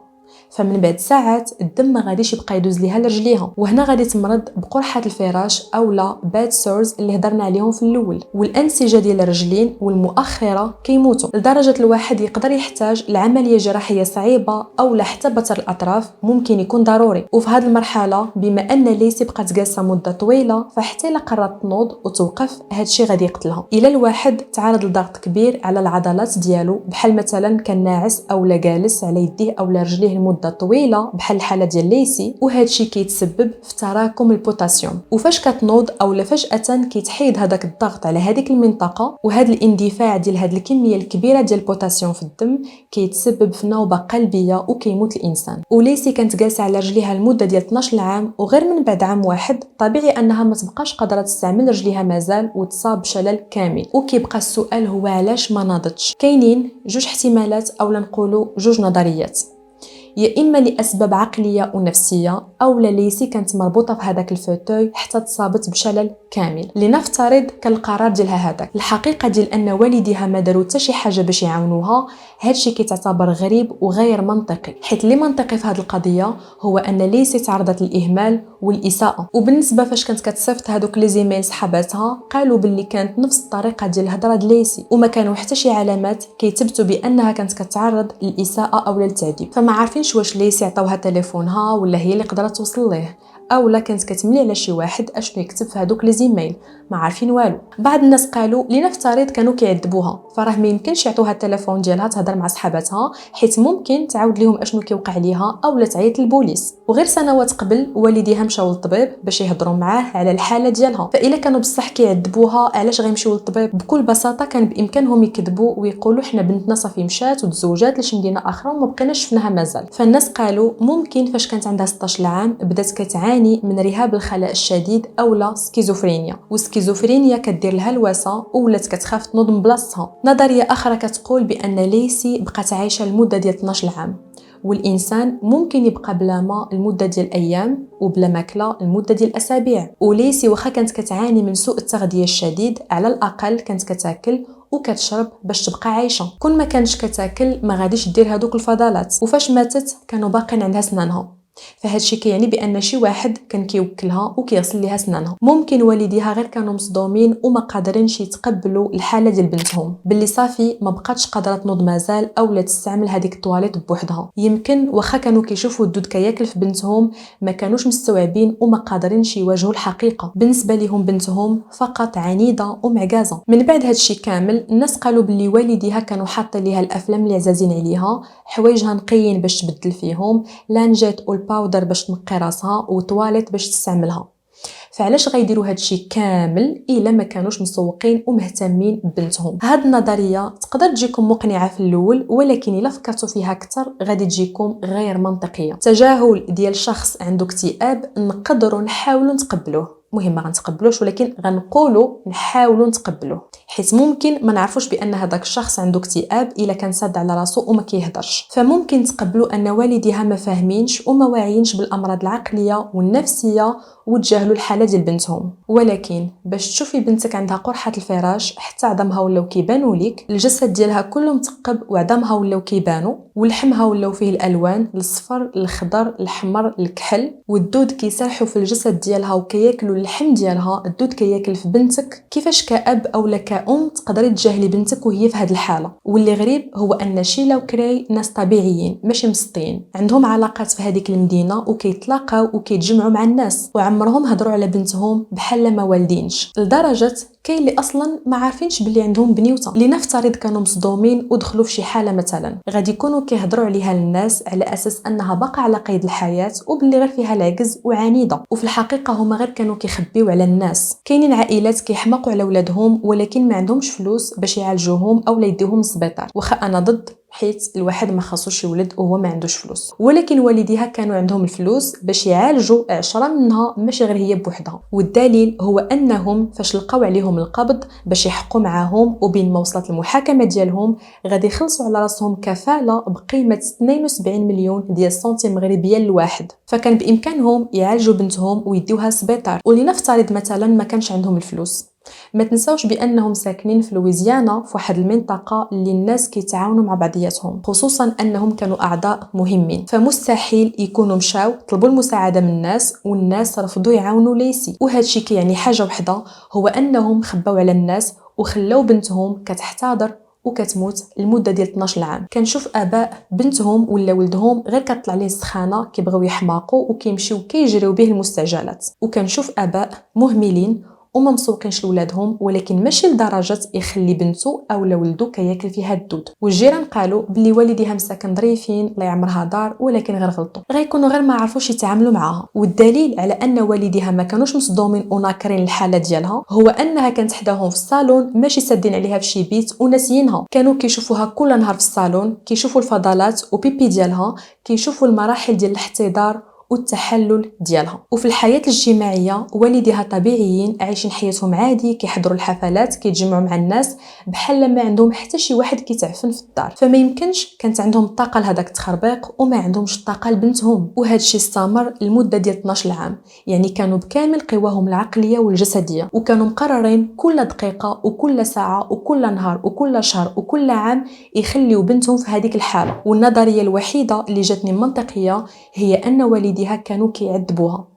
Speaker 1: فمن بعد ساعات الدم ما غاديش يبقى يدوز ليها لرجليها، وهنا غادي تمرض بقرحه الفراش اولا باد سورز اللي هضرنا عليهم في الاول. والانسجه ديال الرجلين والمؤخره كيموتوا لدرجه الواحد يقدر يحتاج لعمليه جراحيه صعيبه او حتى بتر الاطراف ممكن يكون ضروري. وفي هذه المرحله بما ان ليسي بقات جالسه مده طويله، فحتى الا قررت تنوض وتوقف هذا الشيء غادي يقتلها. الا الواحد تعرض لضغط كبير على العضلات ديالو، بحال مثلا كان ناعس او جالس على يديه او رجليه لمده طويله بحال الحاله ديال ليسي، وهذا الشيء كيتسبب في تراكم البوتاسيوم. وفاش كتنوض او فجاه كيتحيد هذاك الضغط على هذيك المنطقه، وهذا الاندفاع ديال هذه الكميه الكبيره ديال البوتاسيوم في الدم كيتسبب في نوبه قلبيه وكيموت الانسان. وليسي كانت جالسه على رجليها لمده ديال 12 عام، وغير من بعد عام واحد طبيعي انها ما تبقاش قادره تستعمل رجليها مازال وتصاب بشلل كامل. وكيبقى السؤال هو علاش ما ناضتش؟ كاينين جوج احتمالات او نقولوا جوج نظريات، يا اما لاسباب عقليه ونفسيه او ليسي كانت مربوطه في هذاك الفوتوي حتى تصابت بشلل كامل. لنفترض كان القرار ديالها هذاك. الحقيقه ديال ان والديها ما داروا حتى شي حاجه باش يعاونوها، هادشي كيتعتبر غريب وغير منطقي، حيت اللي منطقي في هذه القضيه هو ان ليسي تعرضت للاهمال والاساءه. وبالنسبه فاش كانت كتصيفط هذوك لي زيميل صحاباتها قالوا باللي كانت نفس الطريقه ديال الهضره د ليسي، وما كانوا حتى شي علامات كيثبتوا بانها كانت كتعرض للاساءه او للتعذيب. فما عارفينش واش ليسي عطاوها تليفونها ولا هي اللي قدرت توصل ليه، او لا كانت كتملي على شي واحد اشنو يكتب في هذوك لي زيميل، ما عارفين والو. بعض الناس قالوا لنفترض كانوا كيعذبوها، فراه ما يمكنش يعطوها التليفون ديالها تهضر مع صحاباتها، حيت ممكن تعاود لهم اشنو كيوقع ليها او لا تعيط للبوليس. وغير سنوات قبل والديها مشاو للطبيب باش يهضروا معاه على الحاله ديالها، فاذا كانوا بصح كيعذبوها علاش غيمشيو للطبيب؟ بكل بساطه كان بامكانهم يكذبوا ويقولوا حنا بنتنا صافي مشات وتزوجات لشي مدينه اخرى وما بقيناش شفناها مازال. فالناس قالوا ممكن فاش كانت عندها 16 عام بدات كتعاني من رهاب الخلاء الشديد اولا سكيزوفرينيا، والسكيزوفرينيا كدير لها الوسه ولات كتخاف تنوض من بلاصتها. نظريه اخرى كتقول بان ليسي بقات عايشه لمده ديال 12 عام، والانسان ممكن يبقى بلا ماء لمده ديال ايام وبلا ماكله لمده ديال اسابيع. وليسي واخا كانت كتعاني من سوء التغذيه الشديد، على الاقل كانت كتاكل وكتشرب باش تبقى عايشه. كون ما كانش كتاكل ما غاديش دير هذوك الفضلات، وفاش ماتت كانوا باقين عندها سنانها. فهاد الشيء كيعني بان شي واحد كان كيوكلها وكيغسل ليها سنانها. ممكن والديها غير كانوا مصدومين وما قادرينش يتقبلوا الحاله ديال بنتهم، باللي صافي ما بقاتش قادره تنوض مازال اولا تستعمل هذيك الطواليت بوحدها. يمكن واخا كانوا كيشوفوا الدود كياكل في بنتهم ما كانوش مستوعبين وما قادرينش يواجهوا الحقيقه. بالنسبه لهم بنتهم فقط عنيده ومعكازه. من بعد هاد الشيء كامل الناس قالوا باللي والديها كانوا حاطين ليها الافلام اللي عزازين عليها، حوايجها نقيين باش تبدل فيهم، لانجيت باودر باش تنقي راسها وطواليت باش تستعملها. فعلاش غيديروا هادشي كامل الا ما كانوش مسوقين ومهتمين ببنتهم؟ هاد النظريه تقدر تجيكم مقنعه في الاول، ولكن الا فكرتوا فيها اكثر غادي تجيكم غير منطقيه. تجاهل ديال شخص عنده اكتئاب نقدروا نحاولوا نتقبلوه، مهم ما غنتقبلوش ولكن غنقولوا نحاولوا نتقبلوه، حيت ممكن ما نعرفوش بان هذاك الشخص عنده اكتئاب الا كان ساد على راسو وما كيهضرش. فممكن تقبلوا ان والديها ما فاهمينش وما واعيينش بالامراض العقليه والنفسيه وتجاهلوا الحاله ديال بنتهم. ولكن باش تشوفي بنتك عندها قرحه الفراش حتى عظامها ولاو كيبانوا ليك، الجسد ديالها كله مثقب وعظامها ولاو كيبانوا، ولحمها ولاو فيه الالوان الصفر الخضر الاحمر الكحل، والدود كيسرحوا في الجسد ديالها وكياكلوا اللحم ديالها، الدود كياكل في بنتك. كيفاش كأب اولا كأم تقدري تجاهلي بنتك وهي في هذه الحاله؟ واللي غريب هو ان شيلا وكراي ناس طبيعيين ماشي مسطين، عندهم علاقات في هذيك المدينه وكيتلاقاو وكيتجمعوا مع الناس، وعمرهم هضروا على بنتهم بحال ما والدينش، لدرجه كاين اللي اصلا ما عارفينش باللي عندهم بنيوته. لنفترض كانوا مصدومين ودخلوا في شي حاله مثلا، غادي يكونوا كيهضروا عليها للناس على اساس انها باقا على قيد الحياه وباللي غير فيها العجز وعنيده، وفي الحقيقه هما غير كانوا كيخبيو على الناس. كاينين عائلات كيحمقوا على ولادهم ولكن ما عندهمش فلوس باش يعالجوهم او لا يديوهم للسبيطار، واخا انا ضد، حيت الواحد ما خاصوش يولد وهو ما عندوش فلوس، ولكن والديها كانوا عندهم الفلوس باش يعالجوا 10 منها ماشي غير هي بوحدها. والدليل هو انهم فاش لقاو عليهم القبض باش يحقوا معاهم وبين ما وصلت المحاكمه ديالهم غادي يخلصوا على راسهم كفاله بقيمه 72 مليون ديال سنتيم مغربيه لواحد. فكان بامكانهم يعالجوا بنتهم ويديوها للسبيطار. ولنفترض مثلا ما كانش عندهم الفلوس، ما تنساوش بانهم ساكنين في لويزيانا، في واحد المنطقه اللي الناس كيتعاونوا مع بعضياتهم، خصوصا انهم كانوا اعضاء مهمين، فمستحيل يكونوا مشاو طلبوا المساعده من الناس والناس رفضوا يعاونوا ليسي. وهذا الشيء كيعني حاجه وحده، هو انهم خباو على الناس وخلاو بنتهم كتحتضر وكتموت لمده ديال 12 عام. كنشوف اباء بنتهم ولا ولدهم غير كطلع ليه السخانه كيبغيو يحماقوا وكيمشيو كيجريو به المستعجلات، وكنشوف اباء مهملين وما مسوقينش لولادهم ولكن ماشي لدرجه يخلي بنته او ولدو كياكل فيها الدود. والجيران قالوا بلي والديها مساكن ظريفين الله يعمرها دار، ولكن غير غلطوا، غيكونوا غير ما عرفوش يتعاملوا معها. والدليل على ان والديها ما كانوش مصدومين وناكرين الحاله ديالها هو انها كانت حداهم في الصالون ماشي سادين عليها بشي بيت وناسيينها، كانوا كيشوفوها كل نهار في الصالون، كيشوفوا الفضلات وبيبي ديالها، كيشوفوا المراحل ديال الاحتضار والتحلل ديالها. وفي الحياه الاجتماعيه والديها طبيعيين عايشين حياتهم عادي، كيحضروا الحفلات، كيتجمعوا مع الناس بحال ما عندهم حتى شي واحد كيتعفن في الدار. فما يمكنش كانت عندهم الطاقه لهداك التخربيق وما عندهمش الطاقه لبنتهم. وهذا الشيء استمر لمده ديال 12 عام، يعني كانوا بكامل قواهم العقليه والجسديه، وكانوا مقررين كل دقيقه وكل ساعه وكل نهار وكل شهر وكل عام يخليوا بنتهم في هذيك الحاله. والنظريه الوحيده اللي جاتني منطقيه هي ان والديها كانوا كيعذبوها.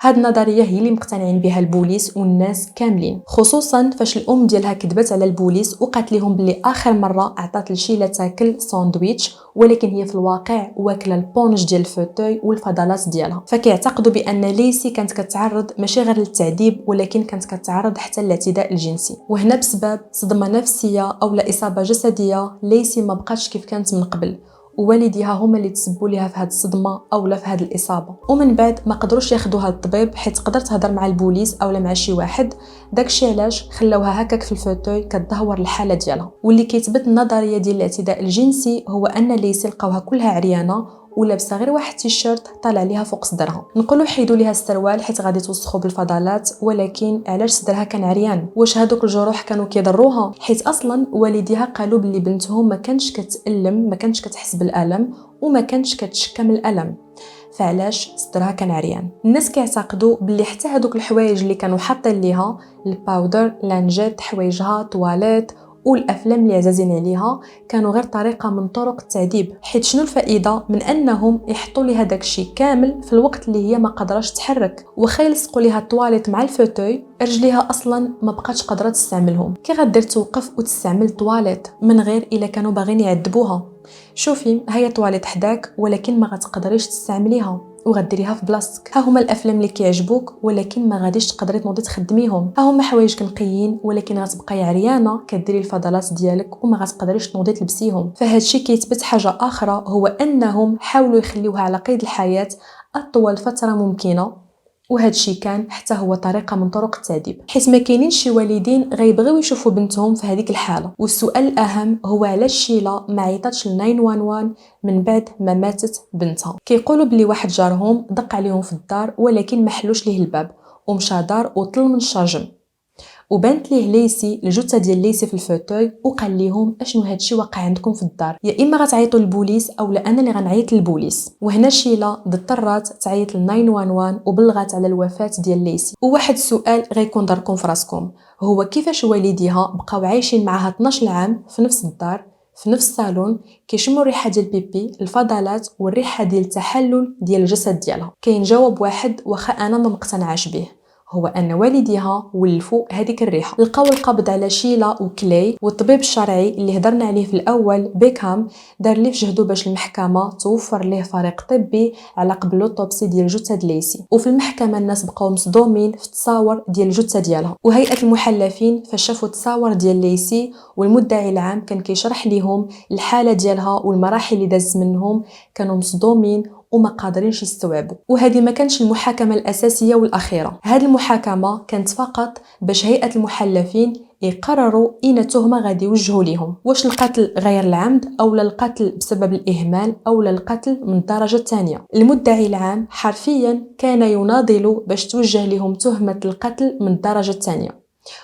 Speaker 1: هاد النظريه هي اللي مقتنعين بها البوليس والناس كاملين، خصوصا فاش الام ديالها كذبت على البوليس وقالت لهم بلي اخر مره عطات لشيله تاكل ساندويتش ولكن هي في الواقع واكله البونج ديال الفوتوي والفضلات ديالها. فكيعتقدوا بان ليسي كانت كتعرض ماشي غير للتعذيب ولكن كانت كتعرض حتى للاعتداء الجنسي. وهنا بسبب صدمه نفسيه او لا اصابه جسديه ليسي ما بقاتش كيف كانت من قبل، ووالديها هما اللي تسبوا ليها في هذه الصدمه او لا في هذه الاصابه. ومن بعد ما قدروش ياخذوها للطبيب حيت تقدر تهضر مع البوليس او لا مع شي واحد، داكشي علاش خلاوها هكاك في الفوتوي كتدهور الحاله ديالها. واللي كيثبت النظريه ديال الاعتداء الجنسي هو ان ليسي لقاوها كلها عريانه ولابسه غير واحد تيشيرت طالع ليها فوق صدرها. نقولوا حيدوا ليها السروال حيت غادي توسخو بالفضلات، ولكن علاش صدرها كان عريان؟ واش هادوك الجروح كانوا كيضروها؟ حيت اصلا والديها قالوا بلي بنتهم ما كانش كتألم، ما كانش كتحس بالالم وما كانش كتشكى من الالم، فعلاش صدرها كان عريان؟ الناس كيعتقدوا بلي حتى هادوك الحوايج اللي كانوا حاطين ليها الباودر، لانجيت، حوايجها، تواليت والافلام اللي عزازين عليها كانوا غير طريقه من طرق التعذيب. حيت شنو الفائده من انهم يحطوا ليها داكشي كامل في الوقت اللي هي ما قادراش تحرك؟ وخا يلصقوا ليها الطواليت مع الفوتوي، رجليها اصلا ما بقاتش قادره تستعملهم. كي غدير توقف وتستعمل الطواليت من غير الا كانوا باغيين يعذبوها؟ شوفي، هي طواليت حداك ولكن ما غتقدريش تستعمليها وغديريها في بلاصتك. ها هما الافلام اللي كيعجبوك ولكن ما غاديش تقدري تنوضي تخدميهم. ها هما حوايج نقيين ولكن غتبقاي عريانه كديري الفضلات ديالك وما غتقدريش تنوضي تلبسيهم. فهادشي كيثبت حاجه اخرى، هو انهم حاولوا يخليوها على قيد الحياه اطول فتره ممكنه، وهذا الشيء كان حتى هو طريقه من طرق التعذيب، حيت ما كاينينش شي والدين غيبغيو يشوفوا بنتهم في هذيك الحاله. والسؤال الاهم هو علاش شيلا ما عيطاتش ل 911 من بعد ما ماتت بنتها؟ كيقولوا بلي واحد جارهم دق عليهم في الدار ولكن ما حلوش ليه الباب ومشى دار وطل من الشاجم، وبانت ليه ليسي الجثه ديال ليسي في الفوتوي وقال لهم اشنو هادشي واقع عندكم في الدار، يا اما غتعيطوا للبوليس او لا انا اللي غنعيط للبوليس. وهنا شيلا اضطرات تعيط ل 911 وبلغات على الوفاه ديال ليسي. وواحد السؤال غيكون داركم في راسكم، هو كيفاش والديها بقاو عايشين معها 12 عام في نفس الدار في نفس الصالون كيشموا الريحه ديال البيبي، الفضلات والريحه ديال التحلل ديال الجسد ديالها؟ كاين جواب واحد واخا انا ما مقتنعاش به، هو ان والديها ولفوا هذيك الريحه. لقاو القبض على شيلا وكلي، والطبيب الشرعي اللي هضرنا عليه في الاول بيكهام دار ليه في جهدو باش المحكمه توفر ليه فريق طبي على قبل لوطوبسي ديال جثه ليسي. وفي المحكمه الناس بقاو مصدومين في التصاور ديال الجثه ديالها، وهيئه المحلفين فاش شافوا التصاور ديال ليسي والمدعي العام كان كيشرح ليهم الحاله ديالها والمراحل اللي دازت منهم، كانوا مصدومين وما قادرينش يستوعبوا. وهذه ما كانش المحاكمه الاساسيه والاخيره، هذه المحاكمه كانت فقط باش هيئه المحلفين يقرروا اين تهمه غادي يوجهوا ليهم، واش القتل غير العمد او القتل بسبب الاهمال او القتل من الدرجه الثانيه. المدعي العام حرفيا كان يناضل باش توجه لهم تهمه القتل من الدرجه الثانيه،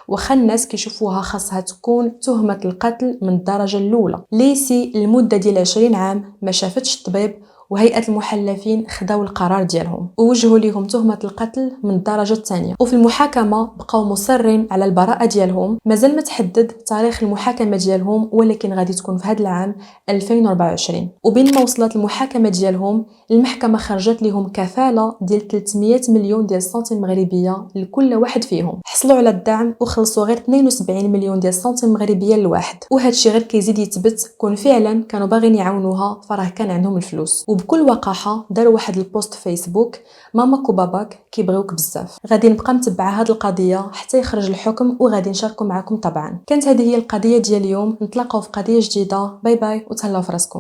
Speaker 1: وخا الناس كيشوفوها خاصها تكون تهمه القتل من الدرجه الاولى. ليسي المده ديال 20 عام ما شافتش الطبيب، وهيئه المحلفين خداو القرار ديالهم ووجهوا لهم تهمه القتل من الدرجه الثانيه. وفي المحاكمه بقاو مصرين على البراءه ديالهم. مازال ما تحدد تاريخ المحاكمه ديالهم ولكن غادي تكون في هذا العام 2024. وبين ما وصلت المحاكمه ديالهم المحكمه خرجت لهم كفاله ديال 300 مليون ديال السنتيم مغربيه لكل واحد فيهم. حصلوا على الدعم وخلصوا غير 72 مليون ديال السنتيم مغربيه لواحد، وهذا الشيء غير كيزيد يثبت كون فعلا كانوا باغيين يعاونوها، فراه كان عندهم الفلوس. وبكل وقاحه داروا واحد البوست فيسبوك، ماماك وباباك كيبغيوك بزاف. غادي نبقى متبعه هذه القضيه حتى يخرج الحكم وغادي نشاركوا معكم طبعا. كانت هذه هي القضيه ديال اليوم، نتلاقاو في قضيه جديده. باي باي وتهلاو في راسكم.